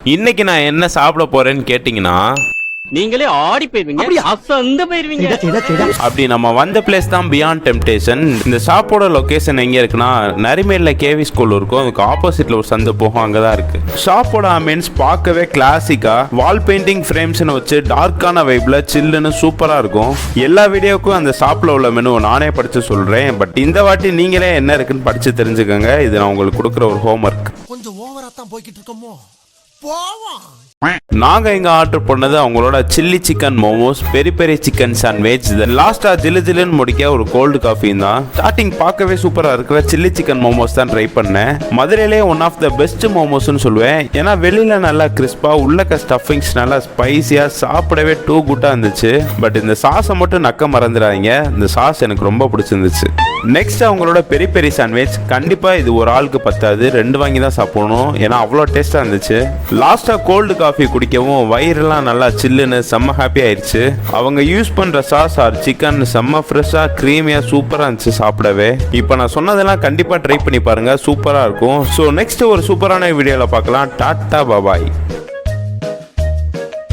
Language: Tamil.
இன்னைக்கு நான் என்ன சாப்பிட போறேன்னு கேட்டீங்கன்னா நீங்களே ஆடி போயிருவீங்க, அசந்து போயிருவீங்க. அப்படி நம்ம வந்த பிளேஸ் தான் பியாண்ட் டெம்டேஷன். இந்த ஷாப்போட லொகேஷன் எங்க இருக்குன்னா நரிமேல்ல கேவி ஸ்கூல் இருக்கும், அதுக்கு ஆப்போசிட்ல ஒரு சந்து போகும், அங்கதான் இருக்கு. ஷாப்போட அமீன்ஸ் பார்க்கவே கிளாசிக்கா வால் பெயிண்டிங் ஃப்ரேம்ஸ்னு வச்சு டார்க்கான வைப்ல சில்லுன்னு சூப்பரா இருக்கும். எல்லா வீடியோக்கும் அந்த ஷாப்ல உள்ள மெனு நானே படிச்சு சொல்றேன். பட் இந்த வாட்டி நீங்களே என்ன இருக்குன்னு படிச்சு தெரிஞ்சுக்கோங்க. இது நான் உங்களுக்கு கொடுக்குற ஒரு ஹோம்ஒர்க். கொஞ்சம் ஓவரா தான் போய்கிட்டு இருக்கோமோ, போவோம். நாங்க இங்க ஆர்டர் பண்ணது அவங்களோட சில்லி சிக்கன் மோமோஸ், பெரி பெரி சிக்கன் சாண்ட்விச், லாஸ்டா ஜிலு ஜிலுன்னு முடிக்க ஒரு கோல்டு காஃபி தான். ஸ்டார்டிங் பார்க்கவே சூப்பரா இருக்கிற சில்லி சிக்கன் மோமோஸ் தான் ட்ரை பண்ணேன். மதுரையிலே ஒன் ஆஃப் த பெஸ்ட் மோமோஸ்னு சொல்லுவேன். ஏன்னா வெளியில நல்லா கிறிஸ்பா, உள்ளக்க ஸ்டஃபிங்ஸ் நல்லா ஸ்பைசியா, சாப்பிடவே டூ குட்டா இருந்துச்சு. பட் இந்த சாஸை மட்டும் நக்க மறந்துடாதீங்க, இந்த சாஸ் எனக்கு ரொம்ப பிடிச்சிருந்துச்சு. நெக்ஸ்ட் அவங்களோட பெரி பெரி சாண்ட்விச், கண்டிப்பா இது ஒரு ஆளுக்கு பத்தாது, 2 வாங்கி தான் சாப்பிடணும், ஏன்னா அவ்வளோ டேஸ்டா இருந்துச்சு. லாஸ்டா கோல்டு காஃபி குடிக்கவும் வயிறெல்லாம் நல்லா சில்லுன்னு செம்ம ஹாப்பி ஆயிடுச்சு. அவங்க யூஸ் பண்ற சாஸ் ஆர் சிக்கன் செம்ம ஃப்ரெஷ்ஷா கிரீமியா சூப்பரா இருந்துச்சு சாப்பிடவே. இப்போ நான் சொன்னதெல்லாம் கண்டிப்பா ட்ரை பண்ணி பாருங்க, சூப்பரா இருக்கும். ஸோ நெக்ஸ்ட் ஒரு சூப்பரான வீடியோல பார்க்கலாம். டாட்டா பாபாய்.